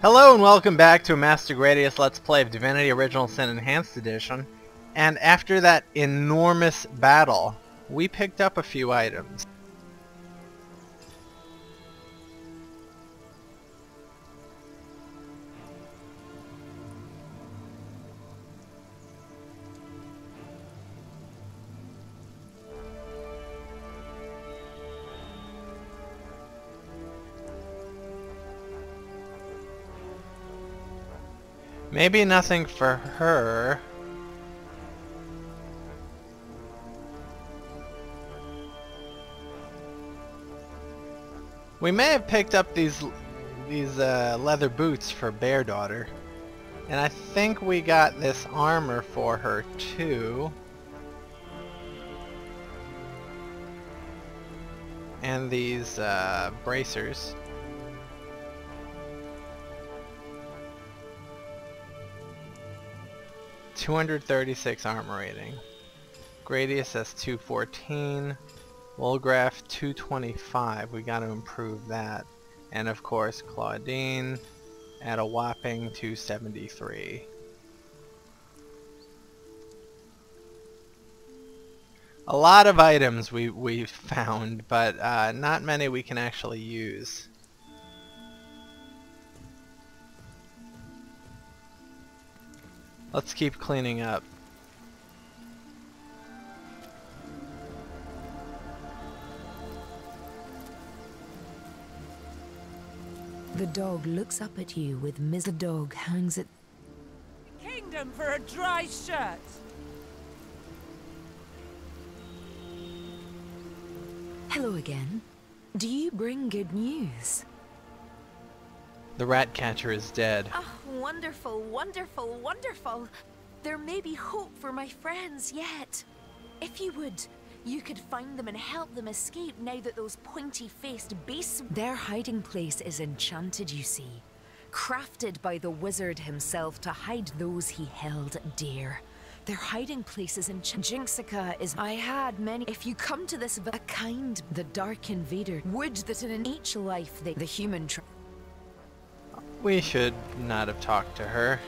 Hello and welcome back to a Master Gradius Let's Play of Divinity Original Sin Enhanced Edition. And after that enormous battle, we picked up a few items. Maybe nothing for her. We may have picked up these leather boots for Bear Daughter. And I think we got this armor for her too. And these bracers. .236 armor rating. Gradius says 214. Wolgraf 225. We got to improve that. And of course Claudine at a whopping 273. A lot of items we found, but not many we can actually use. Let's keep cleaning up. The dog looks up at you with the dog hangs at Kingdom for a dry shirt. Hello again. Do you bring good news? The rat catcher is dead. Oh, wonderful, wonderful, wonderful. There may be hope for my friends yet. If you would, you could find them and help them escape now that those pointy-faced beasts... Their hiding place is enchanted, you see. Crafted by the wizard himself to hide those he held dear. Their hiding place is enchanted. Jinxica is... I had many... If you come to this... A kind, the dark invader, would that in each life the human... We should not have talked to her.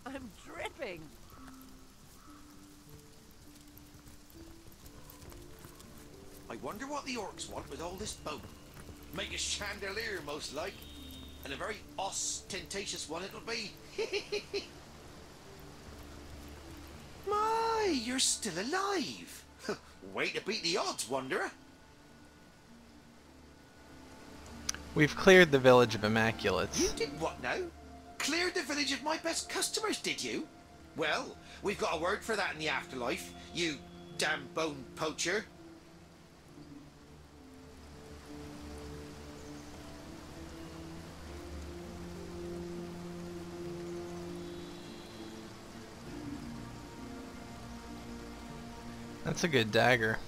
I'm dripping. I wonder what the orcs want with all this bone. Make a chandelier, most like. And a very ostentatious one it'll be. My, you're still alive. Way to beat the odds, Wanderer. We've cleared the village of You Immaculates. did what now? Cleared the village of my best customers, did you? Well, we've got a word for that in the afterlife, you damn bone poacher. That's a good dagger.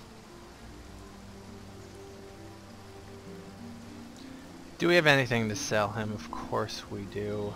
Do we have anything to sell him? Of course we do.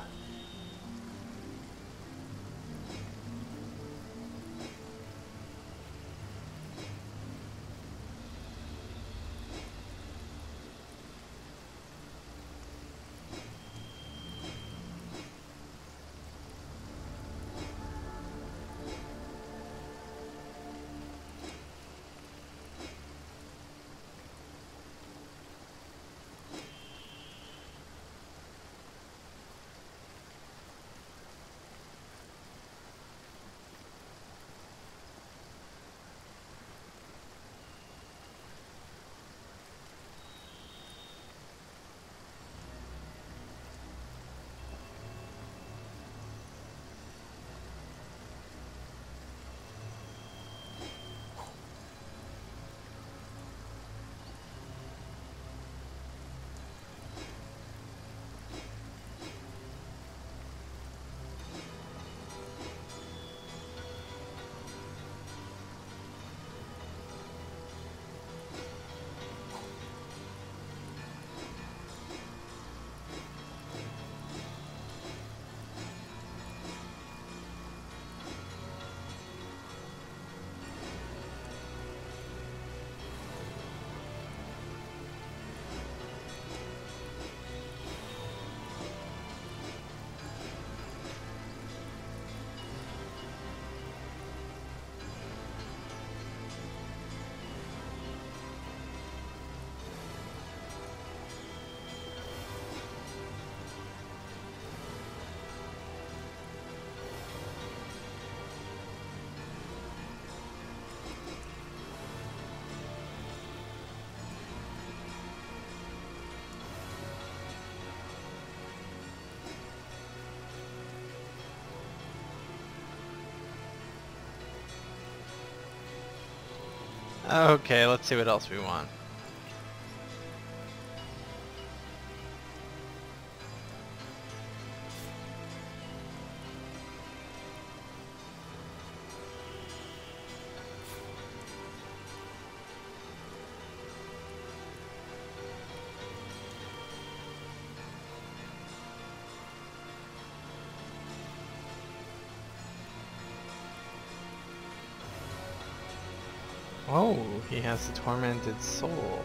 Okay, let's see what else we want. Oh, he has a tormented soul.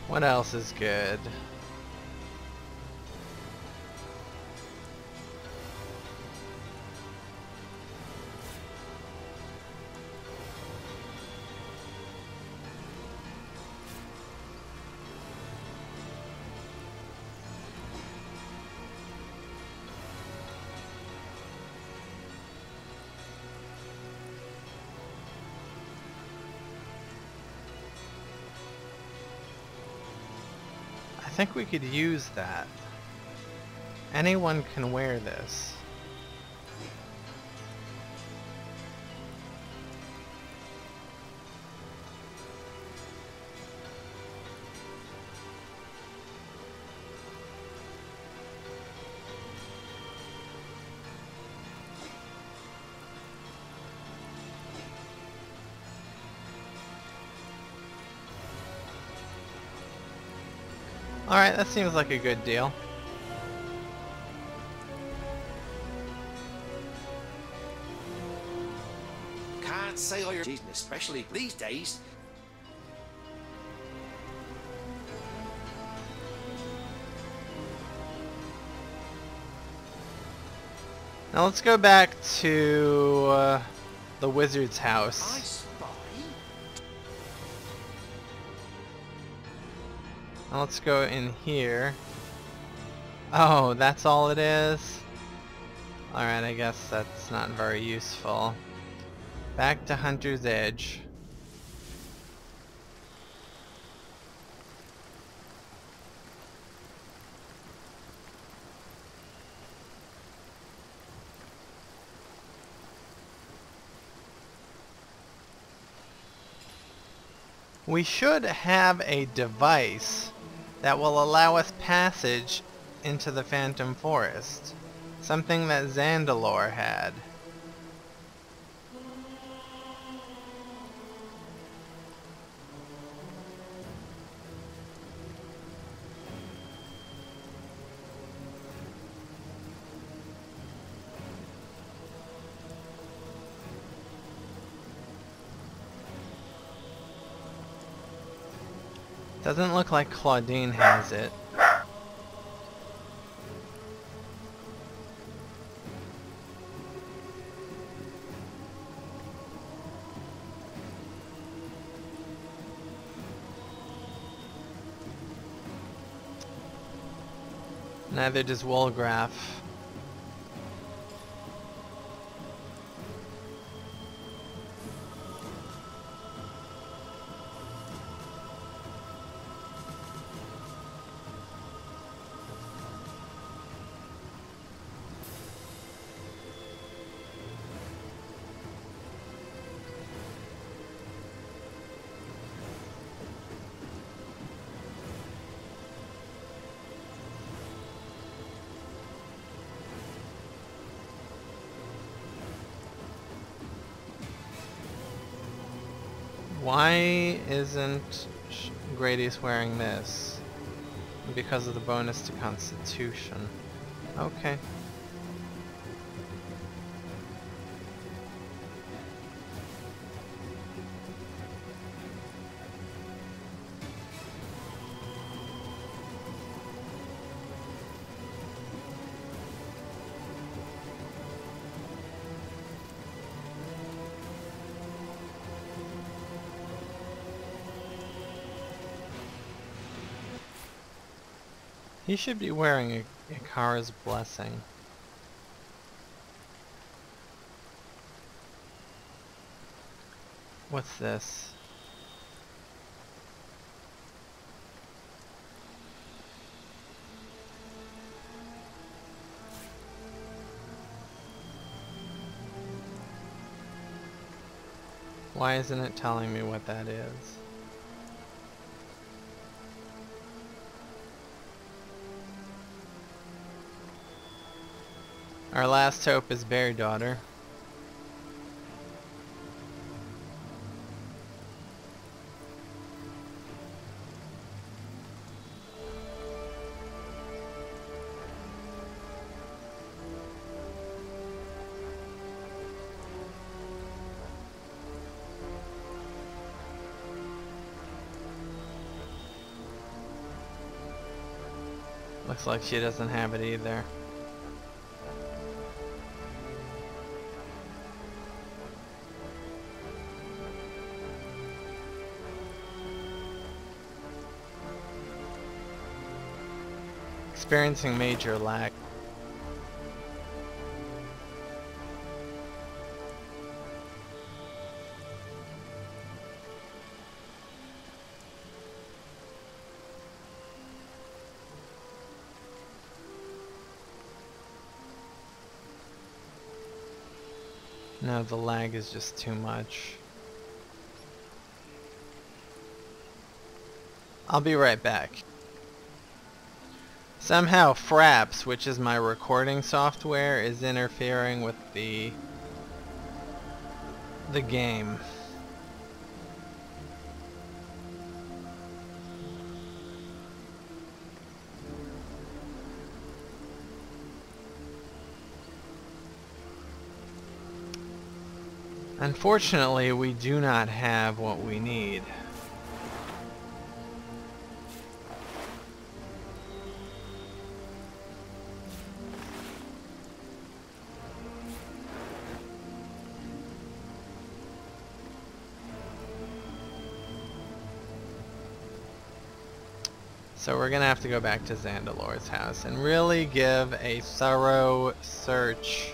What else is good? I think we could use that. Anyone can wear this. Alright, that seems like a good deal. Can't say all your season, especially these days. Now let's go back to the wizard's I house. spy. Now let's go in here. Oh, that's all it is? Alright, I guess that's not very useful. Back to Hunter's Edge. We should have a device that will allow us passage into the Phantom Forest. Something that Zandalore had. Doesn't look like Claudine has it. Neither does Wolgraf. Why isn't Grady's wearing this? Because of the bonus to Constitution. Okay. He should be wearing a Ikara's blessing. What's this? Why isn't it telling me what that is? Our last hope is Bear Daughter. Looks like she doesn't have it either. Experiencing major lag. No, the lag is just too much. I'll be right back. Somehow Fraps, which is my recording software, is interfering with the game. Unfortunately, we do not have what we need. So we're gonna have to go back to Zandalor's house and really give a thorough search.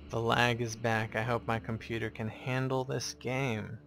The lag is back. I hope my computer can handle this game.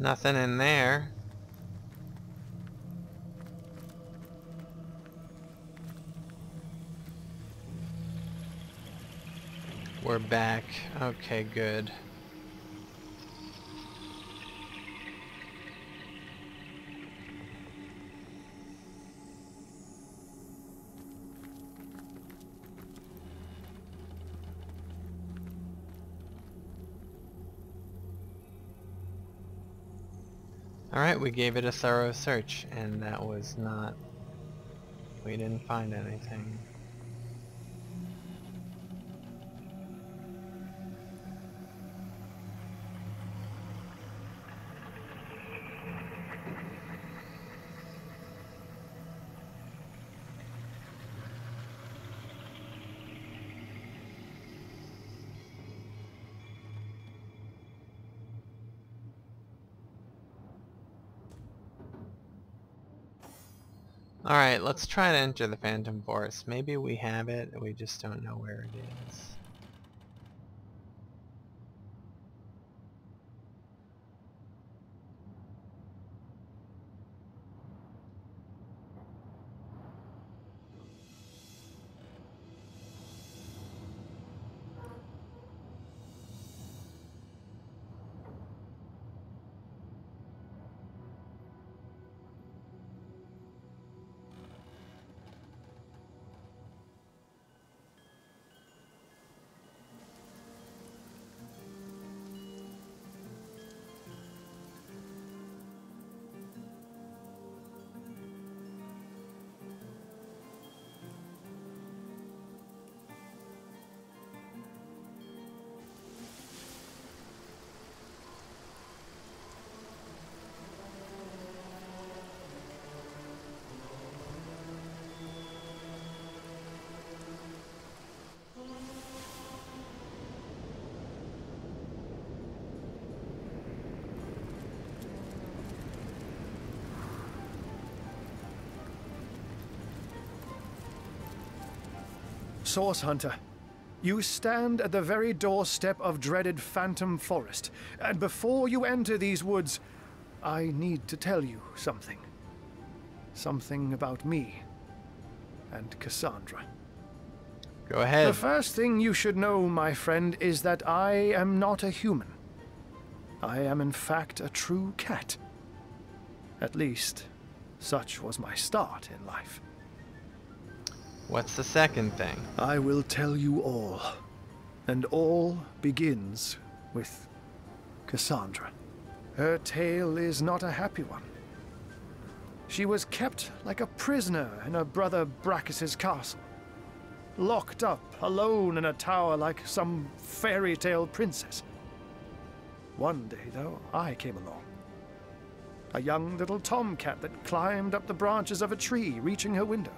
Nothing in there. We're back. Okay, good. Alright, we gave it a thorough search, and that was not... we didn't find anything. Alright, let's try to enter the Phantom Forest. Maybe we have it, we just don't know where it is. Source Hunter, you stand at the very doorstep of dreaded Phantom Forest, and before you enter these woods, I need to tell you something. Something about me and Cassandra. Go ahead. The first thing you should know, my friend, is that I am not a human. I am in fact a true cat. At least, such was my start in life. What's the second thing? I will tell you all. And all begins with Cassandra. Her tale is not a happy one. She was kept like a prisoner in her brother Brachus's castle. Locked up, alone in a tower like some fairy tale princess. One day, though, I came along. A young little tomcat that climbed up the branches of a tree, reaching her window.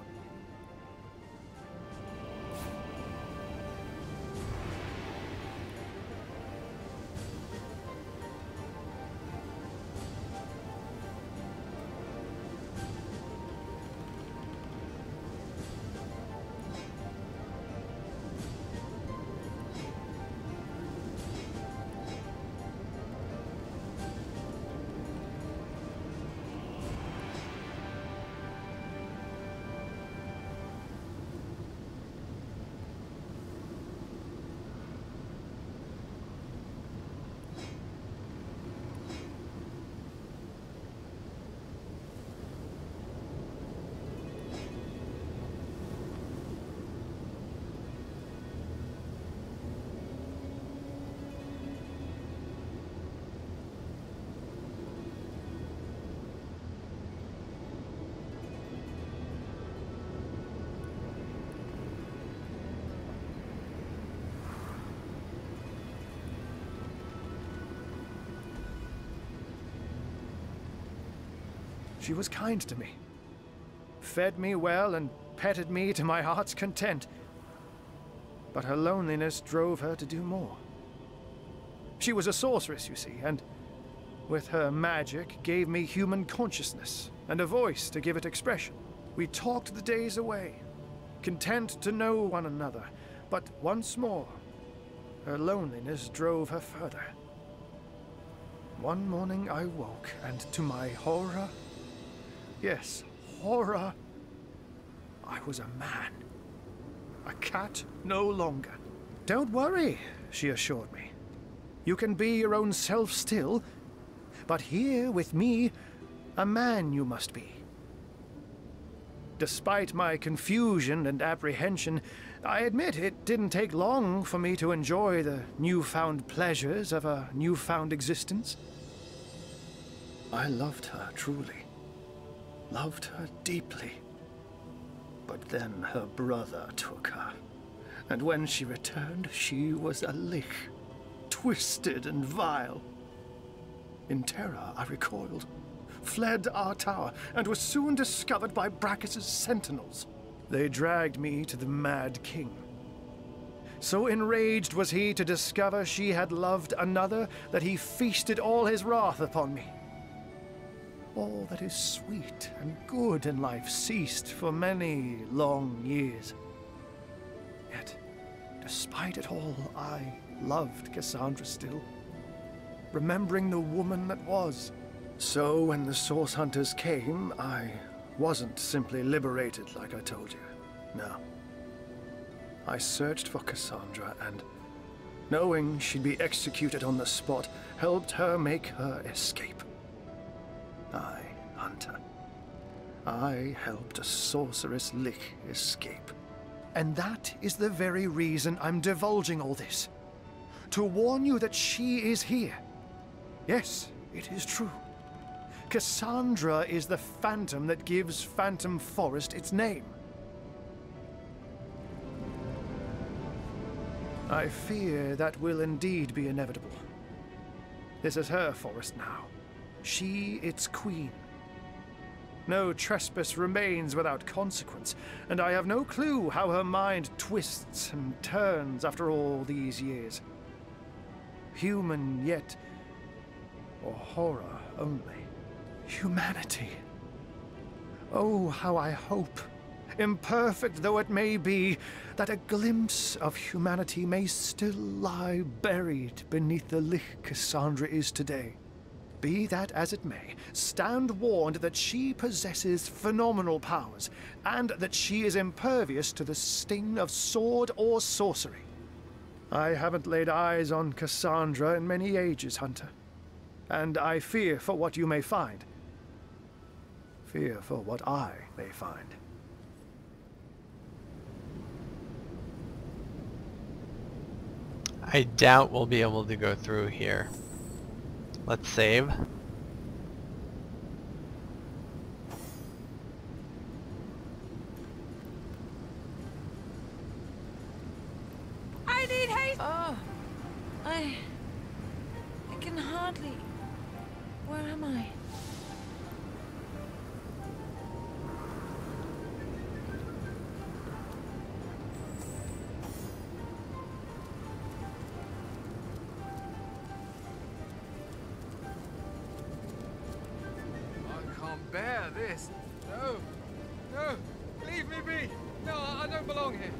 She was kind to me, fed me well and petted me to my heart's content. But her loneliness drove her to do more. She was a sorceress, you see, and with her magic gave me human consciousness and a voice to give it expression. We talked the days away, content to know one another, but once more, her loneliness drove her further. One morning I woke, and to my horror, yes, horror, I was a man. A cat no longer. Don't worry, she assured me. You can be your own self still, but here with me, a man you must be. Despite my confusion and apprehension, I admit it didn't take long for me to enjoy the newfound pleasures of a newfound existence. I loved her truly, loved her deeply. But then her brother took her, and when she returned, she was a lich, twisted and vile. In terror, I recoiled, fled our tower, and was soon discovered by Brachus's sentinels. They dragged me to the Mad King. So enraged was he to discover she had loved another that he feasted all his wrath upon me. All that is sweet and good in life ceased for many long years. Yet, despite it all, I loved Cassandra still, remembering the woman that was. So when the Source Hunters came, I wasn't simply liberated like I told you. No. I searched for Cassandra and, knowing she'd be executed on the spot, helped her make her escape. I, Hunter. I helped a sorceress lich escape. And that is the very reason I'm divulging all this. To warn you that she is here. Yes, it is true. Cassandra is the phantom that gives Phantom Forest its name. I fear that will indeed be inevitable. This is her forest now. She its queen. No trespass remains without consequence, and I have no clue how her mind twists and turns after all these years. Human yet, or horror only. Humanity. Oh, how I hope, imperfect though it may be, that a glimpse of humanity may still lie buried beneath the lich Cassandra is today. Be that as it may, stand warned that she possesses phenomenal powers, and that she is impervious to the sting of sword or sorcery. I haven't laid eyes on Cassandra in many ages, Hunter, and I fear for what you may find. Fear for what I may find. I doubt we'll be able to go through here. Let's save. I need haste! Oh, I can hardly... Where am I? Bear this. No. No. Leave me be. No, I don't belong here.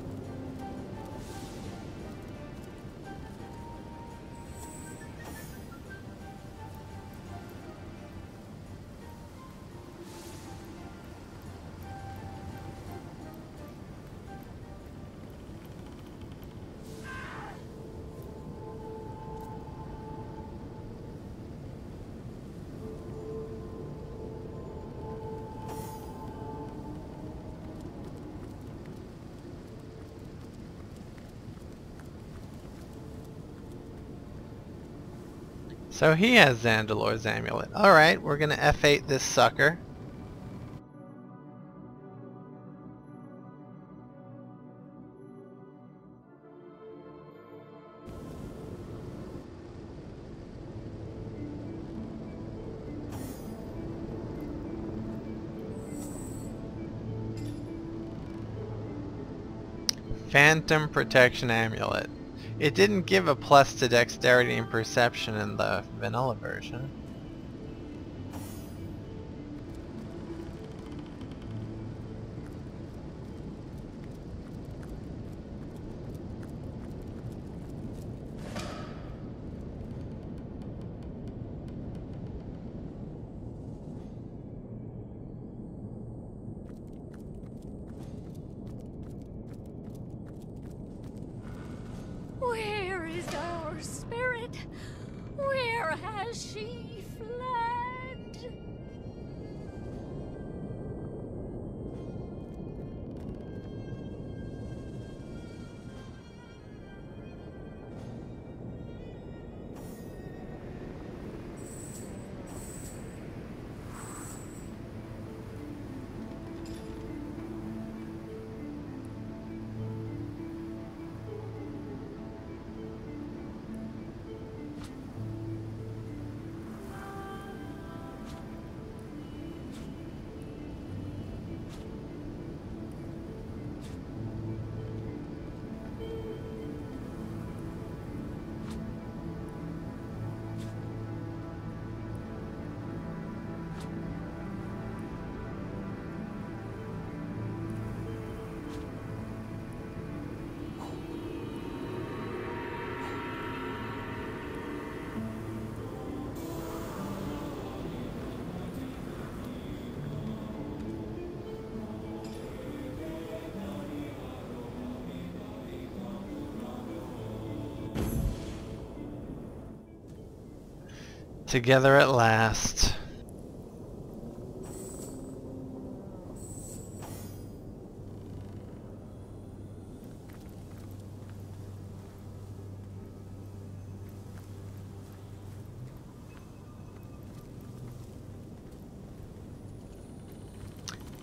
So he has Zandalor's amulet. Alright, we're gonna F8 this sucker. Phantom Protection Amulet. It didn't give a plus to dexterity and perception in the vanilla version. Poor spirit. Where has she fled? Together at last.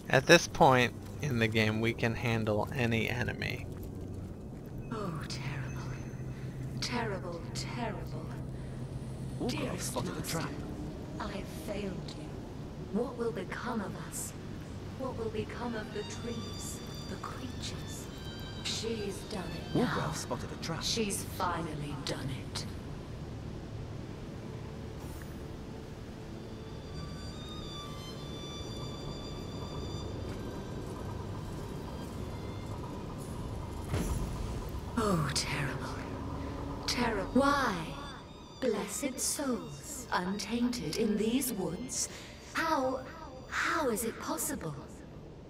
At this point in the game, we can handle any enemy. Oh, terrible. Terrible, terrible. Dearest spotted a master, trap. I have failed you. What will become of us? What will become of the trees, the creatures? She's done it now. Wargraf spotted a trap. She's finally done it. Oh, terrible. Terrible. Why? Blessed souls, untainted in these woods? How is it possible?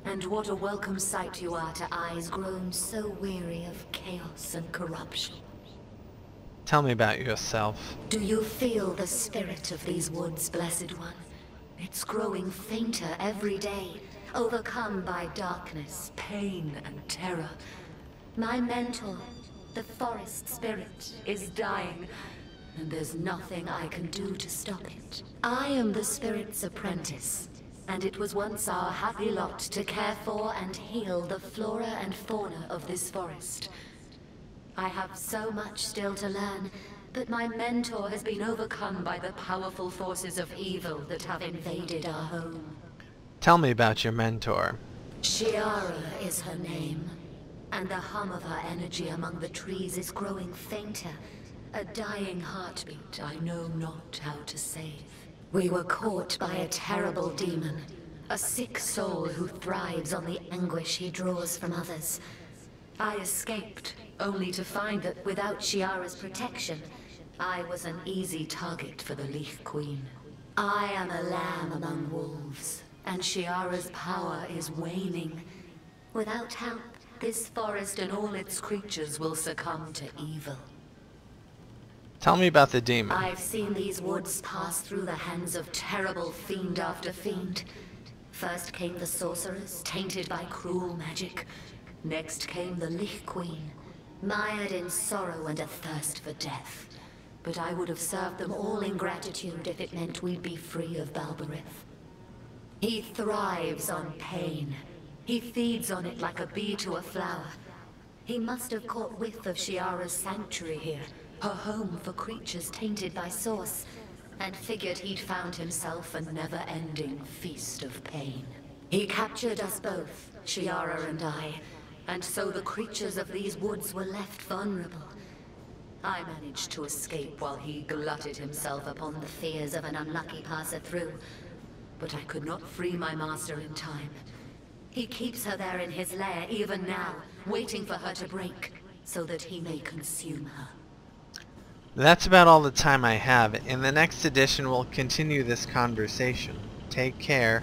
And what a welcome sight you are to eyes grown so weary of chaos and corruption. Tell me about yourself. Do you feel the spirit of these woods, Blessed One? It's growing fainter every day, overcome by darkness, pain, and terror. My mentor, the forest spirit, is dying, and there's nothing I can do to stop it. I am the spirit's apprentice, and it was once our happy lot to care for and heal the flora and fauna of this forest. I have so much still to learn, but my mentor has been overcome by the powerful forces of evil that have invaded our home. Tell me about your mentor. Shiara is her name, and the hum of her energy among the trees is growing fainter. A dying heartbeat I know not how to save. We were caught by a terrible demon, a sick soul who thrives on the anguish he draws from others. I escaped, only to find that without Shiara's protection, I was an easy target for the Leaf Queen. I am a lamb among wolves, and Shiara's power is waning. Without help, this forest and all its creatures will succumb to evil. Tell me about the demon. I've seen these woods pass through the hands of terrible fiend after fiend. First came the sorcerers, tainted by cruel magic. Next came the Lich Queen, mired in sorrow and a thirst for death. But I would have served them all in gratitude if it meant we'd be free of Balberith. He thrives on pain. He feeds on it like a bee to a flower. He must have caught whiff of Shiara's sanctuary here, her home for creatures tainted by source, and figured he'd found himself a never-ending feast of pain. He captured us both, Shiara and I, and so the creatures of these woods were left vulnerable. I managed to escape while he glutted himself upon the fears of an unlucky passer-through, but I could not free my master in time. He keeps her there in his lair even now, waiting for her to break, so that he may consume her. That's about all the time I have. In the next edition, we'll continue this conversation. Take care.